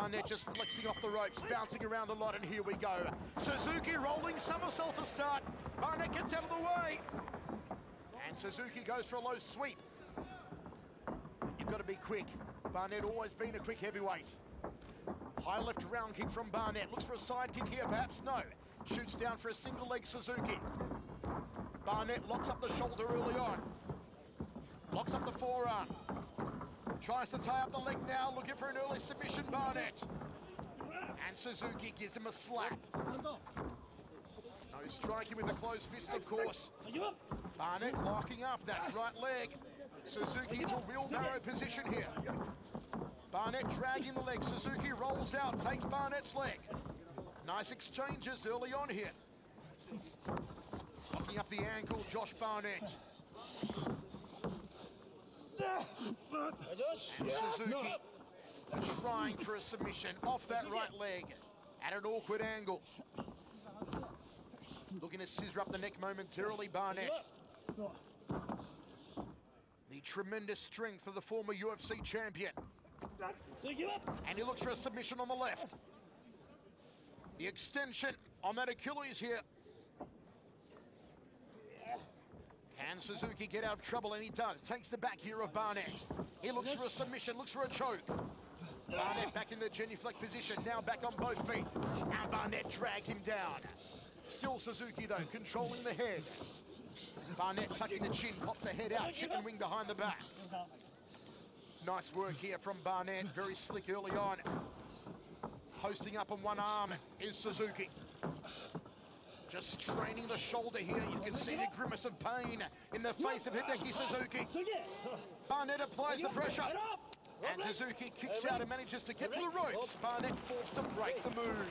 Barnett just flexing off the ropes, bouncing around a lot, and here we go. Suzuki rolling somersault to start. Barnett gets out of the way. And Suzuki goes for a low sweep. You've got to be quick. Barnett always been a quick heavyweight. High left round kick from Barnett. Looks for a side kick here, perhaps. No. Shoots down for a single leg Suzuki. Barnett locks up the shoulder early on. Locks up the forearm. Tries to tie up the leg now, looking for an early submission, Barnett. And Suzuki gives him a slap. No striking with a closed fist, of course. Barnett locking up that right leg. Suzuki into a wheelbarrow position here. Barnett dragging the leg. Suzuki rolls out, takes Barnett's leg. Nice exchanges early on here. Locking up the ankle, Josh Barnett. And Suzuki trying for a submission off that right leg at an awkward angle. Looking to scissor up the neck momentarily, Barnett. The tremendous strength of the former UFC champion. And he looks for a submission on the left. The extension on that Achilles here. Can Suzuki get out of trouble? And he does. Takes the back here of Barnett. He looks for a submission, looks for a choke. Barnett back in the genuflect position, now back on both feet. And Barnett drags him down. Still Suzuki though, controlling the head. Barnett tucking the chin, pops the head out, chicken wing behind the back. Nice work here from Barnett, very slick early on. Posting up on one arm is Suzuki. Just straining the shoulder here. You can see the grimace of pain in the face of Hideki Suzuki. Barnett applies the pressure. And Suzuki kicks out and manages to get to the ropes. Barnett forced to break the move.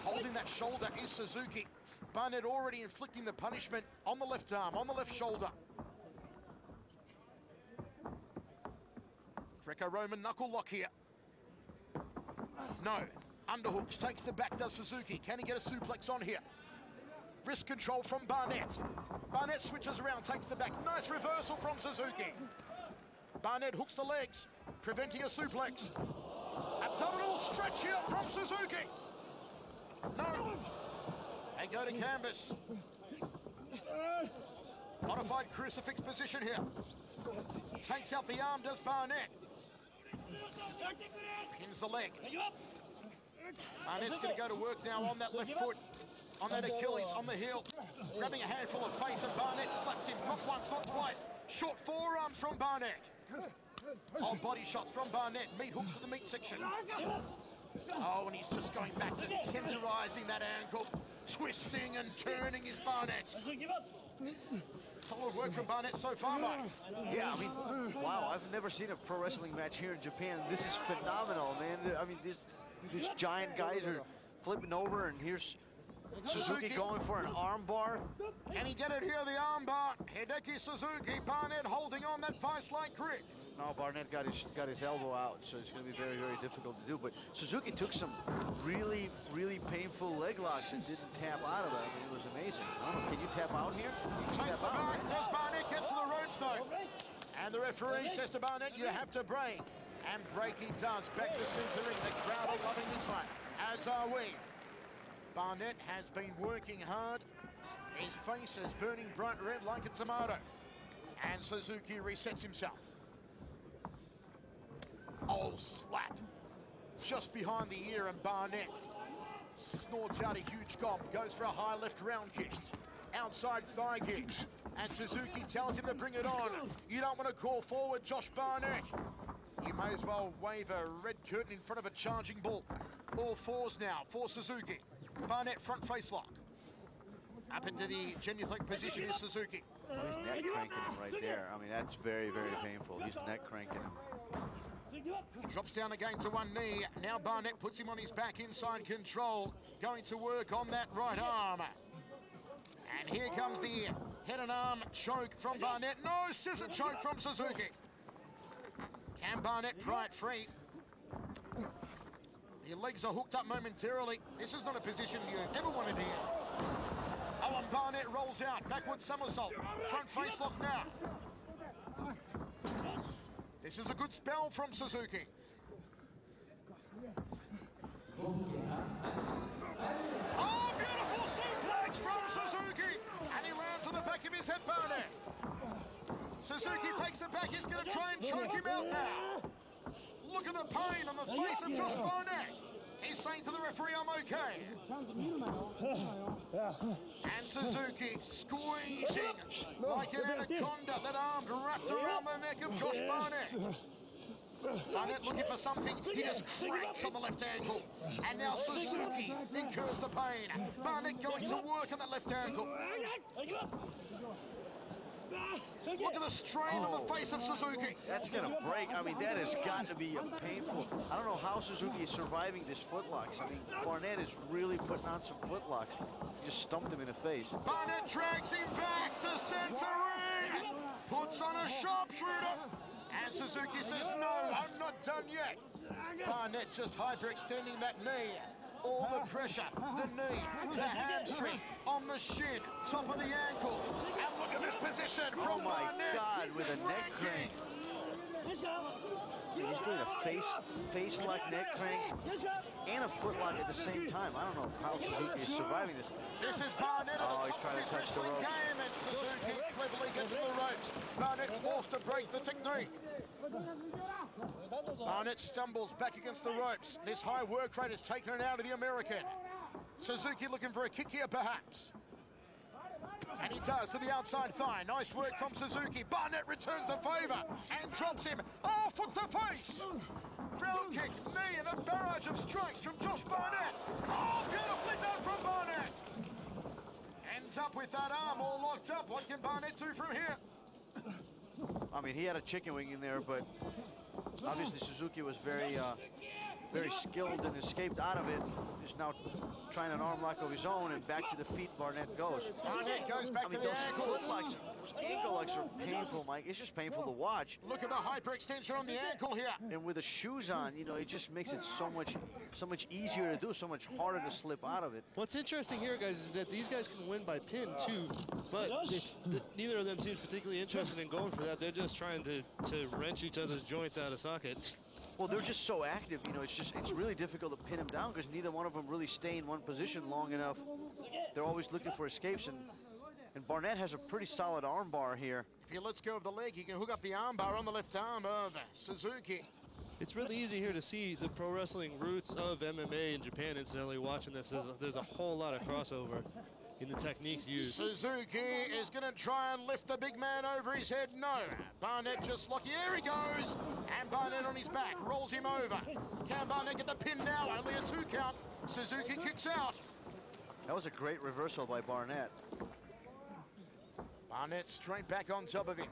Holding that shoulder is Suzuki. Barnett already inflicting the punishment on the left arm, on the left shoulder. Greco-Roman knuckle lock here. No. Underhooks, takes the back, does Suzuki. Can he get a suplex on here? Wrist control from Barnett. Barnett switches around, takes the back. Nice reversal from Suzuki. Barnett hooks the legs, preventing a suplex. Abdominal stretch here from Suzuki. No. They go to canvas. Modified crucifix position here. Takes out the arm, does Barnett. Pins the leg. Barnett's going to go to work now on that left foot, on that Achilles, on the heel. Grabbing a handful of face, and Barnett slaps him. Not once, not twice. Short forearms from Barnett. Oh, body shots from Barnett. Meat hooks to the meat section. Oh, and he's just going back to tenderizing that ankle. Twisting and turning his Barnett. Solid work from Barnett so far, Mike. Yeah, I mean, wow, I've never seen a pro wrestling match here in Japan. This is phenomenal, man. I mean, these giant guys are flipping over, and here's Suzuki going for an arm bar. Can he get it here, the arm bar? Hideki Suzuki, Barnett holding on that vice-like grip. No, Barnett got his elbow out, so it's going to be very, very difficult to do. But Suzuki took some really, really painful leg locks and didn't tap out of it. I mean, it was amazing. I don't know, can you tap out here? Takes the back, does Barnett, gets to the ropes though. And the referee says to Barnett, you have to break. And break he does, back to centering. The crowd are loving this one, as are we. Barnett has been working hard. His face is burning bright red like a tomato. And Suzuki resets himself. Oh, slap. Just behind the ear, and Barnett snorts out a huge gomp. Goes for a high left round kick. Outside thigh kick. And Suzuki tells him to bring it on. You don't want to call forward, Josh Barnett. You may as well wave a red curtain in front of a charging bull. All fours now for Suzuki. Barnett front face lock. Up into the genuflect position is Suzuki. Oh, he's neck cranking him right there. I mean, that's very, very painful. He's neck cranking him. Drops down again to one knee. Now Barnett puts him on his back, inside control. Going to work on that right arm. And here comes the head and arm choke from Barnett. No, scissor choke from Suzuki. Can Barnett pry it free? The legs are hooked up momentarily. This is not a position you ever wanted here. Oh, and Barnett rolls out. Backward somersault. Front face lock now. This is a good spell from Suzuki. choke him out now. Look at the pain on the face of Josh Barnett. He's saying to the referee, I'm okay. And Suzuki squeezing like an anaconda, that arm wrapped around the neck of Josh Barnett. Barnett looking for something, he just cracks on the left ankle. And now Suzuki incurs the pain. Barnett going to work on that left ankle. Look at the strain on the face of Suzuki. That's gonna break. I mean, that has got to be painful. I don't know how Suzuki is surviving this footlocks. I mean, Barnett is really putting on some footlocks. He just stumped him in the face. Barnett drags him back to center ring. Puts on a sharpshooter. And Suzuki says, no, I'm not done yet. Barnett just hyperextending that knee. All the pressure, the knee, the hamstring, on the shin, top of the ankle. And look at this position from Barnett. God, with a neck crank. He's doing a face lock neck crank and a foot lock at the same time. I don't know how Suzuki is surviving this. This is Barnett at the top of his wrestling game, and Suzuki cleverly gets the ropes. Barnett forced to break the technique. Barnett stumbles back against the ropes. This high work rate has taken it out of the American. Suzuki looking for a kick here, perhaps. And he does to the outside thigh. Nice work from Suzuki. Barnett returns the favor and drops him. Oh, foot to face. Round kick, knee, and a barrage of strikes from Josh Barnett. Oh, beautifully done from Barnett. Ends up with that arm all locked up. What can Barnett do from here? I mean, he had a chicken wing in there, but obviously Suzuki was very skilled and escaped out of it. He's now trying an arm lock of his own, and back to the feet Barnett goes. Barnett goes back to the ankle. Those ankle locks are painful, Mike. It's just painful to watch. Look at the hyperextension on the ankle here. And with the shoes on, you know, it just makes it so much easier to do, so much harder to slip out of it. What's interesting here, guys, is that these guys can win by pin too, but neither of them seems particularly interested in going for that. They're just trying to wrench each other's joints out of socket. Well, they're just so active, you know, it's really difficult to pin them down because neither one of them really stay in one position long enough. They're always looking for escapes, and Barnett has a pretty solid arm bar here. If he lets go of the leg, he can hook up the arm bar on the left arm of Suzuki. It's really easy here to see the pro wrestling roots of MMA in Japan. Incidentally, watching this, there's a whole lot of crossover in the techniques used. Suzuki is going to try and lift the big man over his head. No. Barnett just lucky. Here he goes. And Barnett on his back. Rolls him over. Can Barnett get the pin now? Only a 2 count. Suzuki kicks out. That was a great reversal by Barnett. Barnett straight back on top of him.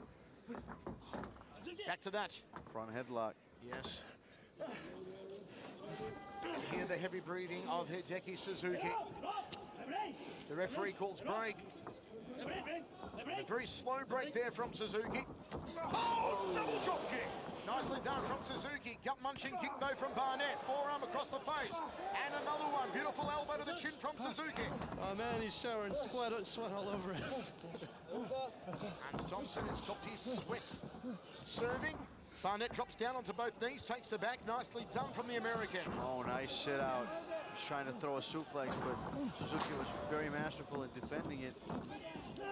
Back to that. Front headlock. Yes. Hear the heavy breathing of Hideki Suzuki. The referee calls break. A very slow break there from Suzuki. Oh, double drop kick. Nicely done from Suzuki. Gut-munching kick, though, from Barnett. Forearm across the face. And another one. Beautiful elbow to the chin from Suzuki. Oh, man, he's showering sweat all over us. Hans Thompson has copped his sweats. Serving. Barnett drops down onto both knees, takes the back. Nicely done from the American. Oh, nice sit out. He's trying to throw a suplex, but Suzuki was very masterful in defending it.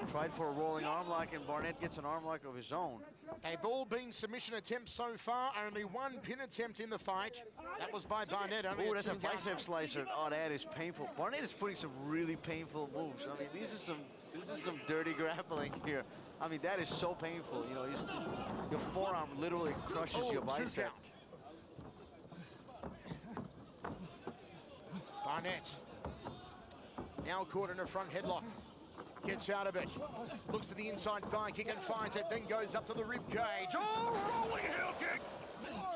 Tried for a rolling arm lock, and Barnett gets an arm lock of his own. They've all been submission attempts so far. Only one pin attempt in the fight. That was by Barnett. Oh, that's a bicep slicer. Oh, that is painful. Barnett is putting some really painful moves. I mean, this is some dirty grappling here. I mean, that is so painful. You know, your forearm literally crushes your bicep. Barnett now caught in a front headlock. Gets out of it. Looks for the inside thigh kick and finds it. Then goes up to the rib cage. Oh, rolling heel kick.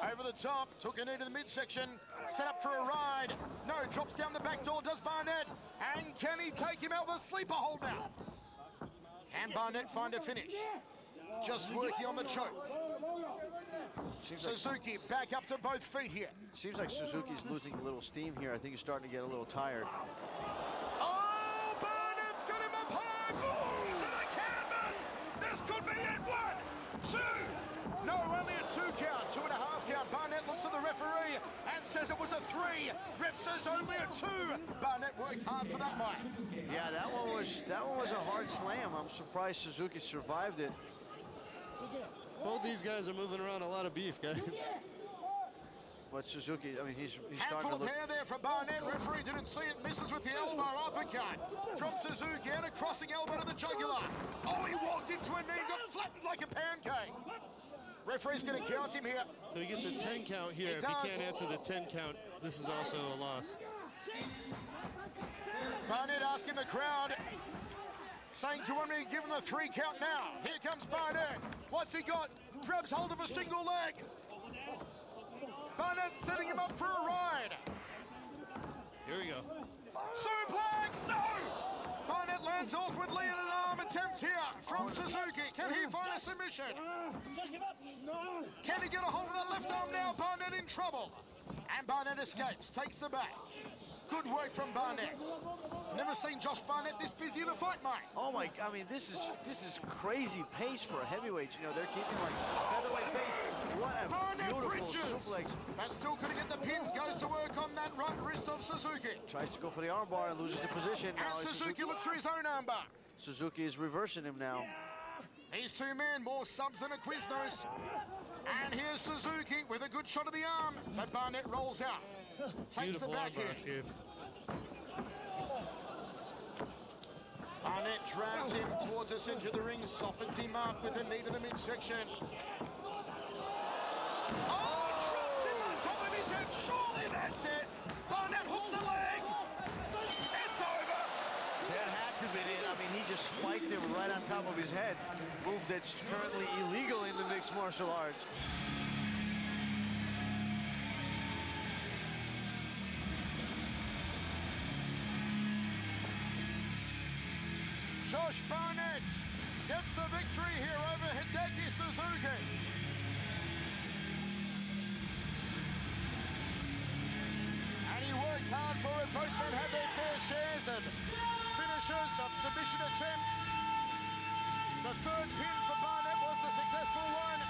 Over the top. Took a knee to the midsection. Set up for a ride. No, drops down the back door. Does Barnett. And can he take him out the sleeper hold now? Can Barnett find a finish? Just working on the choke. Suzuki back up to both feet here. Seems like Suzuki's losing a little steam here. I think he's starting to get a little tired. Oh, Barnett's got him up high. Boom to the canvas. This could be it. 1, 2. No, only a 2 count. 2.5 count. Barnett looks at the referee and says it was a 3. Ref says only a 2. Barnett worked hard for that one. Yeah, that one was a hard slam. I'm surprised Suzuki survived it. Both these guys are moving around a lot of beef, guys. But Suzuki, I mean, he's starting Handful to of look... hair there for Barnett. Referee didn't see it. Misses with the elbow uppercut from Suzuki and a crossing elbow to the jugular. Oh, he walked into a knee, got flattened like a pancake. Referee's going to count him here. So he gets a 10 count here. If he can't answer the 10 count, this is also a loss. Barnett asking the crowd, saying, do you want me to give him the 3 count now? Here comes Barnett. What's he got? Grabs hold of a single leg. Barnett setting him up for a ride. Here we go. Suplex, no! Barnett lands awkwardly in an arm attempt here from Suzuki. Can he find a submission? Can he get a hold of that left arm now? Barnett in trouble. And Barnett escapes, takes the back. Good work from Barnett. Never seen Josh Barnett this busy in a fight, mate. Oh my, I mean, this is crazy pace for a heavyweight. You know, they're keeping like featherweight pace. What a Barnett beautiful bridges. suplex. But still couldn't get the pin. Goes to work on that right wrist of Suzuki. Tries to go for the armbar and loses the position. Now And Suzuki looks for his own armbar. Suzuki is reversing him now. He's 2 men, more subs than a Quiznos. And here's Suzuki with a good shot of the arm. But Barnett rolls out. Takes Beautiful the back armbar, in. Barnett drags him towards the center of the ring, softens him up with a knee to the midsection. Oh, drops him on top of his head. Surely that's it. Barnett hooks the leg. It's over. That had to be it. I mean, he just spiked him right on top of his head. Move that's currently illegal in the mixed martial arts. Josh Barnett gets the victory here over Hideki Suzuki. And he worked hard for it. Both men had their fair shares of finishes, of submission attempts. The 3rd pin for Barnett was the successful one.